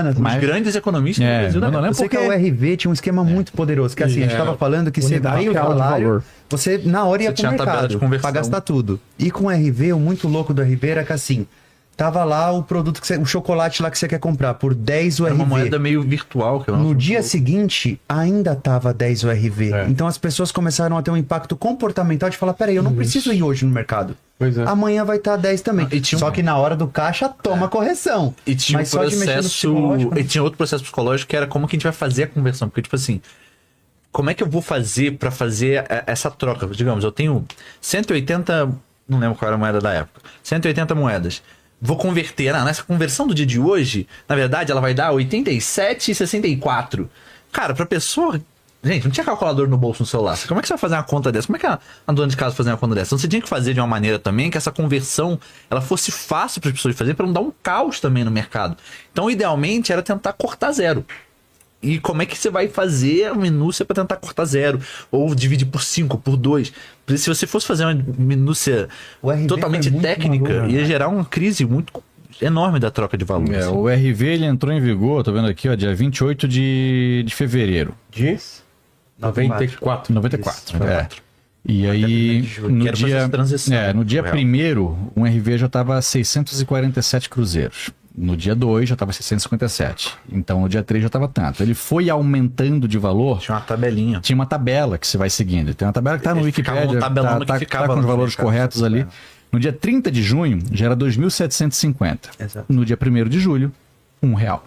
Os grandes economistas do Brasil, não lembro Eu sei que a URV tinha um esquema muito poderoso, que assim, a gente tava falando que você ganha o salário, você na hora ia pro tinha a tabela de mercado conversão. pra gastar tudo. E com o RV, o muito louco do RV era que assim, tava lá o produto, o chocolate lá que você quer comprar, por 10 o Era RV. uma moeda meio virtual. Que eu não No sei. dia seguinte, ainda tava 10 o RV. Então as pessoas começaram a ter um impacto comportamental de falar, peraí, eu não preciso ir hoje no mercado. Pois é. Amanhã vai estar 10 também. E tinha Só que na hora do caixa, toma correção. E tinha Mas um só de mexer no processo. psicológico, né? E tinha outro processo psicológico que era como que a gente vai fazer a conversão. Porque, tipo assim, como é que eu vou fazer pra fazer essa troca? Digamos, eu tenho 180. Não lembro qual era a moeda da época. 180 moedas. Vou converter. Nessa conversão do dia de hoje, na verdade, ela vai dar 87,64. Cara, pra pessoa. Gente, não tinha calculador no bolso no celular. Como é que você vai fazer uma conta dessa? Como é que a dona de casa vai fazer uma conta dessa? Então você tinha que fazer de uma maneira também que essa conversão ela fosse fácil para as pessoas fazerem, para não dar um caos também no mercado. Então, idealmente, era tentar cortar zero. E como é que você vai fazer a minúcia para tentar cortar zero? Ou dividir por 5, por 2. Se você fosse fazer uma minúcia O RV totalmente foi muito técnica, maluco, ia gerar uma crise muito enorme da troca de valores. É, o RV ele entrou em vigor, tô vendo aqui, ó, dia 28 de fevereiro. De 94. 94. E aí, no Quero fazer dia, essa transição. no dia Real. 1º, um RV já estava 647 cruzeiros. No dia 2 já estava 657. Então, no dia 3 já estava tanto. Ele foi aumentando de valor. Tinha uma tabelinha. Tinha uma tabela que você vai seguindo. Tem uma tabela que está no Ele ficava Wikipedia, um tabelão que tá ficava com os no valores mercado. corretos ali. No dia 30 de junho, já era 2.750. Exato. No dia 1º de julho, R$1.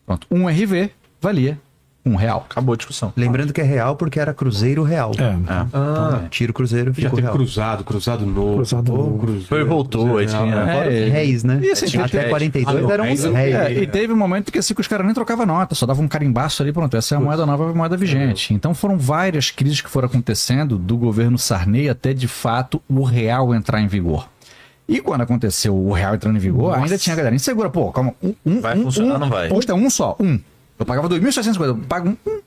Pronto, um RV valia R$1. Acabou a discussão. Lembrando que é real porque era cruzeiro real. Ah, Tira o cruzeiro, já fica o teve real. cruzado novo. Cruzado novo. Cruzeiro, Foi e voltou, aí Cruzeiro tinha- real. Agora os réis, né? E assim, Até réis. 42 eram os réis. E teve um momento que assim, que os caras nem trocavam nota, só davam um carimbaço ali, pronto, essa é a moeda nova, a moeda vigente. Então foram várias crises que foram acontecendo do governo Sarney até de fato o real entrar em vigor. E quando aconteceu o real entrando em vigor, ainda tinha a galera insegura, pô, calma, Vai funcionar, não vai? Custa um só, um. Eu pagava 2.650, eu pago um.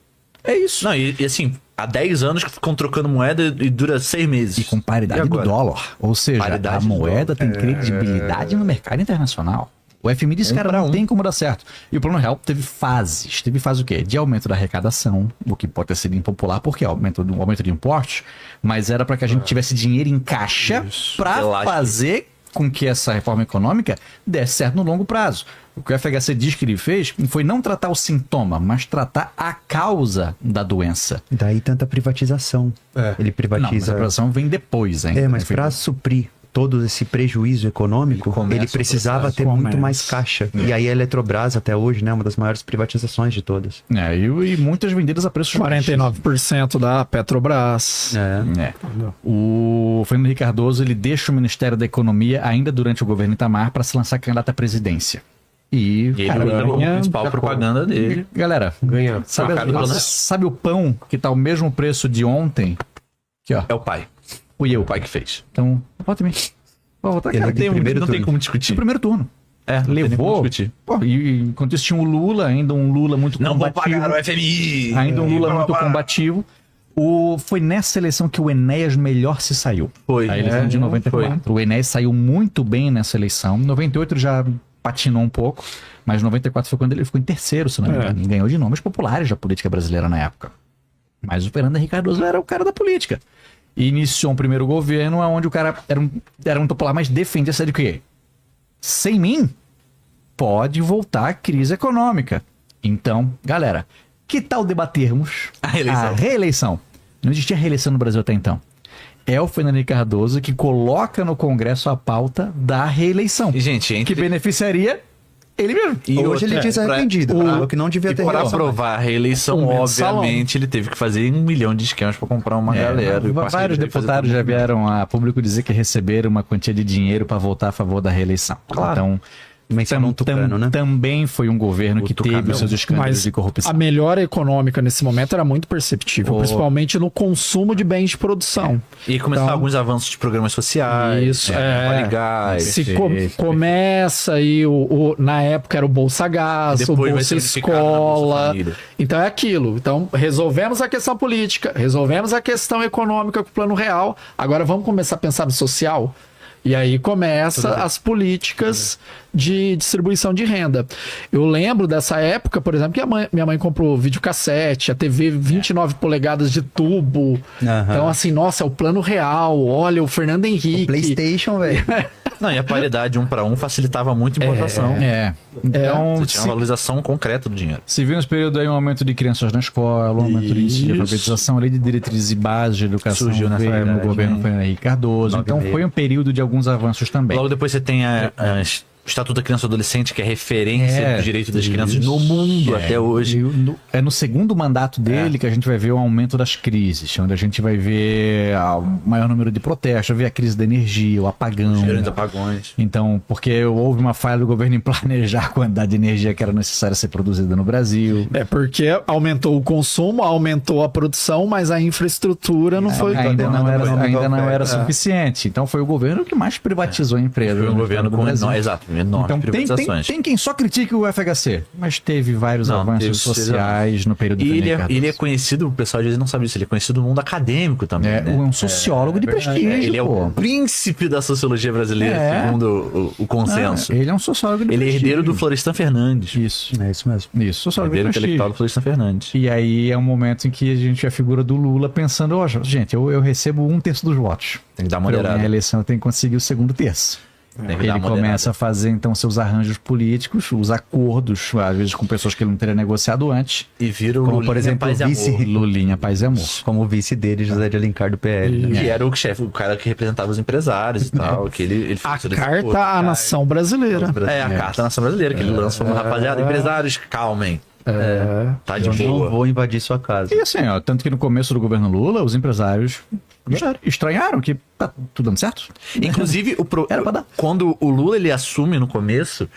É isso. Não, e assim, há 10 anos que ficam trocando moeda e dura 6 meses. E com paridade E do agora? dólar. Ou seja, Paridade a do moeda tem credibilidade no mercado internacional. O FMI disse, cara, não tem como dar certo. E o Plano Real teve fases. Teve fase o quê? De aumento da arrecadação, o que pode ter sido impopular, porque aumento de impostos, mas era para que a gente tivesse dinheiro em caixa para Elástico. fazer com que essa reforma econômica desse certo no longo prazo. O que o FHC diz que ele fez foi não tratar o sintoma, mas tratar a causa da doença. Daí tanta privatização. Ele Não, mas privatiza. a privatização vem depois ainda. Mas para suprir todo esse prejuízo econômico, ele precisava ter muito mais caixa. E aí a Eletrobras, até hoje, né, uma das maiores privatizações de todas. E muitas vendidas a preço 49% da Petrobras. O Fernando Henrique Cardoso ele deixa o Ministério da Economia ainda durante o governo Itamar para se lançar candidato à presidência. E E ele cara, usa como ganha- principal propaganda dele. galera, Ganha. sabe, Cara, dona- sabe o pão que tá o mesmo preço de ontem? Aqui, ó. É o pai. Fui eu. O pai que fez. Então, bota em mim. Vou votar, Ele cara, é de tem um- primeiro Não tem turno. como discutir. no primeiro turno. É, não tem nem como Levou. discutir. Pô, e enquanto isso tinha o Lula, ainda um Lula muito Não vou combativo. pagar o FMI. Ainda um Lula Blá, blá, muito blá. combativo. Foi nessa eleição que o Enéas melhor se saiu. Foi. A eleição de 94. O Enéas saiu muito bem nessa eleição. Em 98 ele já patinou um pouco, mas 94 foi quando ele ficou em terceiro, se não me engano. E ganhou de nomes populares da política brasileira na época. Mas o Fernando Henrique Cardoso era o cara da política. E iniciou um primeiro governo onde o cara era um popular, mas defendia essa de quê? Sem mim, pode voltar a crise econômica. Então, galera, que tal debatermos A reeleição. a reeleição? Não existia reeleição no Brasil até então. É o Fernando Henrique Cardoso que coloca no Congresso a pauta da reeleição, E, gente, que beneficiaria ele mesmo. E Hoje outra, ele diz pra- arrependido. Falou que não devia ter Para reeleição. aprovar a reeleição, Um mensalão. obviamente, ele teve que fazer 1 milhão de esquemas para comprar uma galera. E o parceiro Vários teve que fazer deputados tudo. já vieram a público dizer que receberam uma quantia de dinheiro para votar a favor da reeleição. Claro. Então, Mencionou um tucano, né? também foi um governo que tucano. teve os seus escândalos Mas de corrupção. a melhora econômica nesse momento era muito perceptível, principalmente no consumo de bens de produção. E começaram Então- alguns avanços de programas sociais. Isso, Vale Gás. Se começa aí, na época era o Bolsa Gás, o Depois vai Bolsa ser unificado na Bolsa Escola. Família. Então é aquilo. Então resolvemos a questão política, resolvemos a questão econômica com o Plano Real. Agora vamos começar a pensar no social. E aí começa as políticas de distribuição de renda. Eu lembro dessa época, por exemplo, que minha mãe comprou videocassete, a TV 29 polegadas de tubo. Então, assim, nossa, é o plano real. Olha, o Fernando Henrique. PlayStation, velho. Não, e a paridade 1 para 1 facilitava muito a importação. Então, Você tinha uma valorização concreta do dinheiro. se viu nesse período aí um aumento de crianças na escola, um aumento de índice de alfabetização, lei de diretrizes e bases de educação Surgiu nessa veio no verdade, governo né? Fernando Henrique Cardoso. Então foi um período de alguns avanços também. Logo depois você tem o Estatuto da Criança e Adolescente, que é referência do direito das crianças no mundo até hoje. É no segundo mandato dele que a gente vai ver o aumento das crises, onde a gente vai ver o maior número de protestos, ver a crise da energia, o apagão. Os grandes apagões. Então, porque houve uma falha do governo em planejar a quantidade de energia que era necessária ser produzida no Brasil. Porque aumentou o consumo, aumentou a produção, mas a infraestrutura não foi... Ainda não era suficiente. Então foi o governo que mais privatizou a empresa. Foi um no governo do com Brasil. enormes Então privatizações. tem quem só critique o FHC, mas teve vários avanços sociais no período E Fernando ele é conhecido, o pessoal às vezes não sabe isso, ele é conhecido no mundo acadêmico também. É né? um sociólogo de prestígio, Ele é pô. o príncipe da sociologia brasileira, segundo o consenso. Ele é um sociólogo de Ele é prestígio. herdeiro do Florestan Fernandes. Isso. É isso mesmo. Isso, sociólogo de Herdeiro prestígio. intelectual do Florestan Fernandes. E aí é um momento em que a gente vê a figura do Lula pensando, ó, gente, eu recebo 1/3 dos votos. Tem que dar uma Para eu ganhar a moderada. eleição eu tenho que conseguir o 2/3. Tem que dar Ele uma moderada. começa a fazer então seus arranjos políticos, os acordos, às vezes com pessoas que ele não teria negociado antes. E vira o Como, Lulinha por exemplo, Paz e o vice- Amor. Lulinha, paz e amor. Como o vice dele, José de Alencar do PL. Né? Que era o chefe, o cara que representava os empresários e tal. Que ele A fez todo esse Carta acordo. à Nação Brasileira. É, a Carta da Nação Brasileira, que ele lançou uma rapaziada. Empresários, calmem. Tá de Eu não boa. vou invadir sua casa. E assim, ó, tanto que no começo do governo Lula, os empresários estranharam que tá tudo dando certo. Inclusive, Era pra dar. quando o Lula ele assume no começo,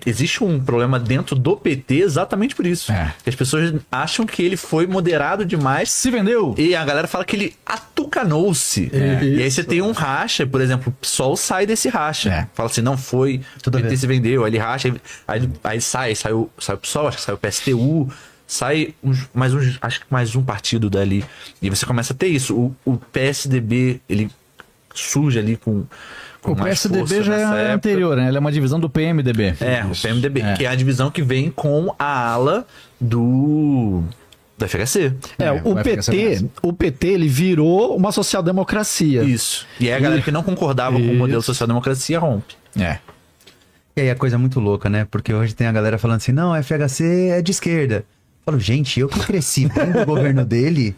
existe um problema dentro do PT exatamente por isso. É. Que as pessoas acham que ele foi moderado demais. Se vendeu! E a galera fala que ele atucanou-se. E aí você tem um racha, por exemplo, o PSOL sai desse racha. É. Fala assim, não foi, o PT bem. se vendeu, aí ele racha, aí sai o PSOL, acho que sai o PSTU, acho que mais um partido dali. E você começa a ter isso. O PSDB, ele surge ali com O mais PSDB força já nessa é época. anterior, né? Ele é uma divisão do PMDB. O PMDB, É. que é a divisão que vem com a ala do FHC. O PT ele virou uma social-democracia. Isso. E aí a galera que não concordava com o modelo social-democracia rompe. É. E aí a coisa é muito louca, né? Porque hoje tem a galera falando assim, não, FHC é de esquerda. Eu falo, gente, eu que cresci dentro do governo dele,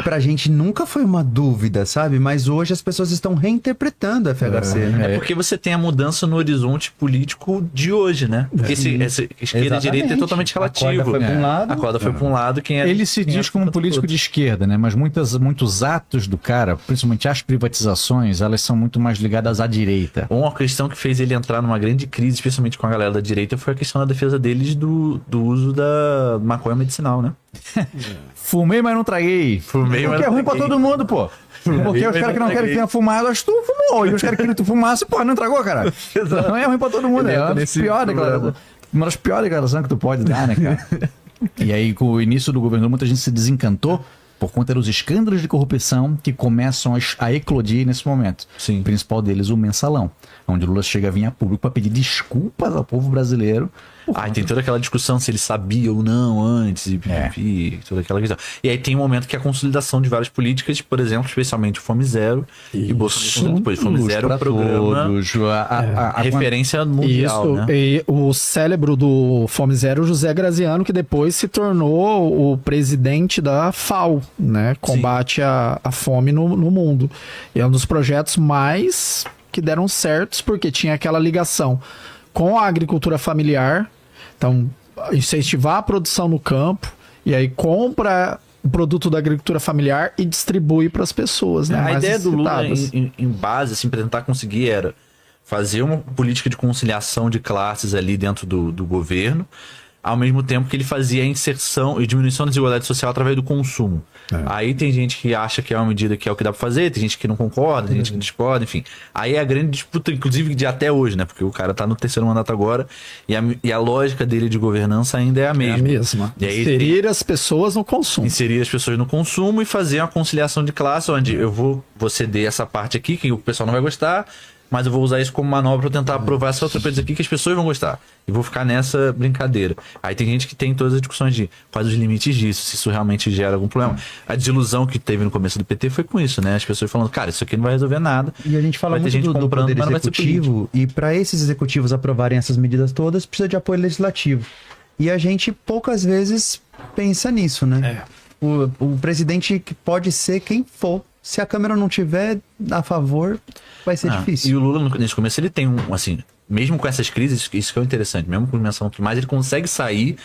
pra gente nunca foi uma dúvida, sabe? Mas hoje as pessoas estão reinterpretando a FHC, né? É porque você tem a mudança no horizonte político de hoje, né? Porque essa esquerda e direita é totalmente relativo. A corda foi pra um lado. A corda foi pra um lado, quem é. Ele se quem diz é como um tanto político outro. de esquerda, né? Mas muitos atos do cara, principalmente as privatizações, elas são muito mais ligadas à direita. Uma questão que fez ele entrar numa grande crise, especialmente com a galera da direita, foi a questão da defesa deles do uso da maconha medicinal, né? Fumei, mas não traguei. Fumei, mas Porque é não ruim pra traguei. todo mundo, pô. Porque os caras que não querem que tenha fumado, acho que tu fumou. E os caras que queriam que tu fumasse, pô, não tragou, cara. Não é ruim pra todo mundo. Ele É entra uma nesse das piores declarações que tu pode dar, né, cara? E aí, com o início do governo, muita gente se desencantou por conta dos escândalos de corrupção que começam a eclodir nesse momento. Sim. O principal deles, o Mensalão, onde Lula chega a vir a público para pedir desculpas ao povo brasileiro. Tem toda aquela discussão se ele sabia ou não antes, e toda aquela questão. E aí tem um momento que é a consolidação de várias políticas, por exemplo, especialmente o Fome Zero e Bolsonaro. Depois, Fome Luz Zero é pra o programa todos, a referência mundial, Isso, né? e o cérebro do Fome Zero, José Graziano, que depois se tornou o presidente da FAO, né? Combate à fome no mundo. E é um dos projetos mais que deram certos, porque tinha aquela ligação com a agricultura familiar, então incentivar a produção no campo, e aí compra o produto da agricultura familiar e distribui para as pessoas, né? A mais ideia do Lula, necessitadas. em base, assim, pra tentar conseguir era fazer uma política de conciliação de classes ali dentro do governo, ao mesmo tempo que ele fazia a inserção e diminuição da desigualdade social através do consumo. Aí tem gente que acha que é uma medida que é o que dá pra fazer, tem gente que não concorda, tem gente que discorda, enfim. Aí é a grande disputa, inclusive, de até hoje, né? Porque o cara tá no terceiro mandato agora e a lógica dele de governança ainda é a É mesma. a mesma. E aí Inserir as pessoas no consumo. inserir as pessoas no consumo e fazer uma conciliação de classe, onde eu vou ceder essa parte aqui, que o pessoal não vai gostar, mas eu vou usar isso como manobra para tentar aprovar essa outra coisa aqui que as pessoas vão gostar. E vou ficar nessa brincadeira. Aí tem gente que tem todas as discussões de quais os limites disso, se isso realmente gera algum problema. A desilusão que teve no começo do PT foi com isso, né? As pessoas falando, cara, isso aqui não vai resolver nada. E a gente fala Vai ter muito gente do comprando, poder mas não vai ser executivo, e para esses executivos aprovarem essas medidas todas, precisa de apoio legislativo. E a gente poucas vezes pensa nisso, né? O presidente que pode ser quem for. Se a Câmara não tiver a favor, vai ser difícil. E o Lula, nesse começo, ele tem assim, mesmo com essas crises, isso que é interessante, mesmo com menção tudo mais, ele consegue sair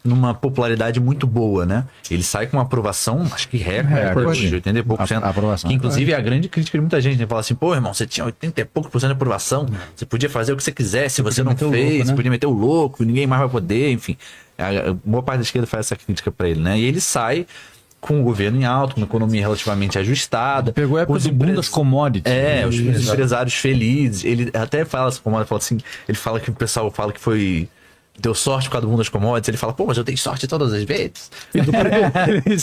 numa popularidade muito boa, né? Ele sai com uma aprovação, acho que recorde, de 80 e poucos por cento. Aprovação. Que, inclusive, é a grande crítica de muita gente, né? Fala assim, pô, irmão, você tinha 80 e poucos por cento de aprovação, você podia fazer o que você quisesse, você não meter o fez, louco, né? você podia meter o louco, ninguém mais vai poder, enfim. A boa parte da esquerda faz essa crítica pra ele, né? E ele sai com o governo em alta, com uma economia relativamente ajustada. Pegou a época os do boom empre- das commodities. os empresários felizes. Ele até fala, fala assim, ele fala que o pessoal fala que foi... Deu sorte por causa do mundo das commodities. Ele fala, pô, mas eu dei sorte todas as vezes.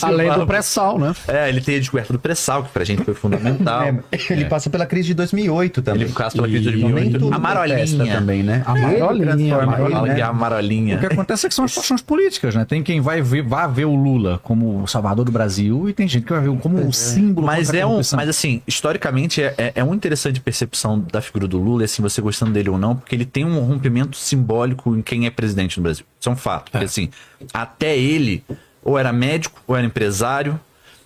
Além do pré-sal, né? Ele tem a descoberta do pré-sal, que pra gente foi fundamental. Ele passa pela crise de 2008 também. Ele passa pela crise de Nem 2008. tudo A marolinha. presta também, né? Amarolinha, Fala que é a O marolinha. que acontece é que são as situações políticas, né? Tem quem vai ver o Lula como o salvador do Brasil e tem gente que vai ver como o símbolo Mas contra a corrupção. mas assim, historicamente é uma interessante percepção da figura do Lula, assim, você gostando dele ou não, porque ele tem um rompimento simbólico em quem é presidente no Brasil. Isso é um fato. Porque assim, até ele, ou era médico, ou era empresário,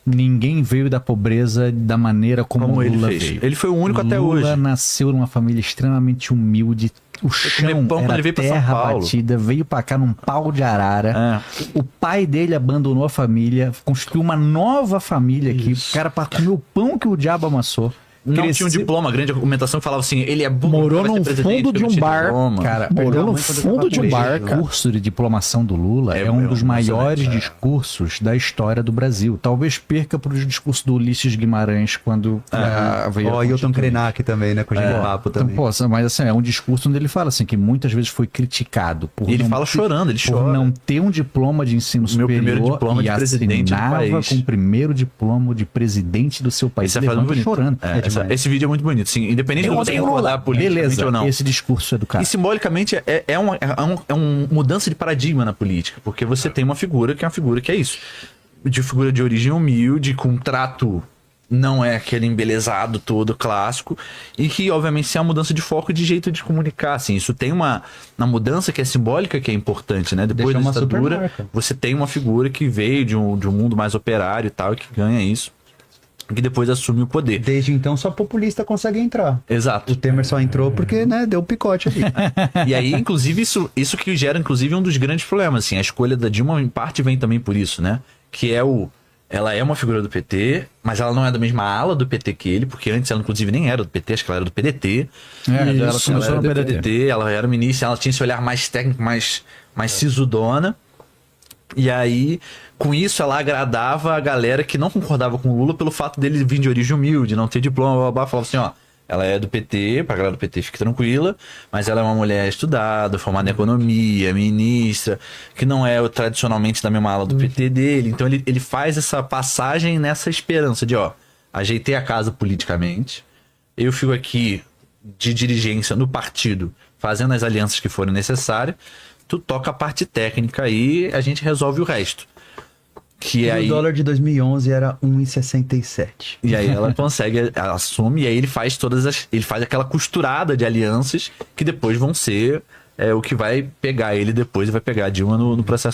Ninguém veio da pobreza da maneira como o ele Lula fez. veio. Ele foi o único até hoje. Lula nasceu numa família extremamente humilde. O chão pão quando era ele veio pra São terra Paulo. batida, veio pra cá num pau de arara. O pai dele abandonou a família, construiu uma nova família aqui. O cara pra comer o pão que o diabo amassou. Não Cresceu- tinha um diploma, a grande argumentação que falava assim, ele é burro, Morou vai ser num presidente, fundo porque de não um tinha bar, diploma. Cara, Morou no fundo de um bar, o cara. curso de diplomação do Lula é um dos maiores discursos da história do Brasil. Talvez perca para os discursos do Ulisses Guimarães quando veio a Ó, Hilton Constituinte. Krenak também, né? Com o Papo Então, também. pô, mas assim, é um discurso onde ele fala assim que muitas vezes foi criticado por E ele não fala ter- chorando, ele por chora. não ter um diploma de ensino Meu superior primeiro diploma e de presidente do assinava país. com o primeiro diploma de presidente do seu país. Isso é Ele falando levanta bonito. chorando. Esse vídeo é muito bonito, sim. Independente de você concordar politicamente Beleza, ou não. esse discurso é do cara. E simbolicamente é uma mudança de paradigma na política, porque você tem uma figura que é isso. De figura de origem humilde, com trato não é aquele embelezado todo clássico, e que obviamente é uma mudança de foco e de jeito de comunicar, assim. Isso tem uma mudança que é simbólica, que é importante, né? Depois Deixa da uma ditadura, supermarca. você tem uma figura que veio de um mundo mais operário e tal, e que ganha isso, que depois assume o poder. Desde então, só populista consegue entrar. Exato. O Temer só entrou porque, né, deu picote ali. E aí, inclusive, isso que gera, inclusive, um dos grandes problemas, assim, a escolha da Dilma, em parte, vem também por isso, né? Que é ela é uma figura do PT, mas ela não é da mesma ala do PT que ele, porque antes ela, inclusive, nem era do PT, acho que ela era do PDT. Ela Ela começou era no do PDT. ela era ministra, ela tinha esse olhar mais técnico, mais sisudona. E aí, com isso, ela agradava a galera que não concordava com o Lula pelo fato dele vir de origem humilde, não ter diploma, blá, blá, blá. Falava assim, ó, ela é do PT, pra galera do PT fique tranquila, mas ela é uma mulher estudada, formada em economia, ministra, que não é tradicionalmente da mesma ala do PT dele. Então ele faz essa passagem nessa esperança de, ó, ajeitei a casa politicamente, eu fico aqui de dirigência no partido, fazendo as alianças que forem necessárias, tu toca a parte técnica aí, a gente resolve o resto. Que E aí, o dólar de 2011 era 1,67. e aí ela consegue, ela assume, e aí ele faz ele faz aquela costurada de alianças que depois vão ser o que vai pegar ele depois e vai pegar a Dilma no processo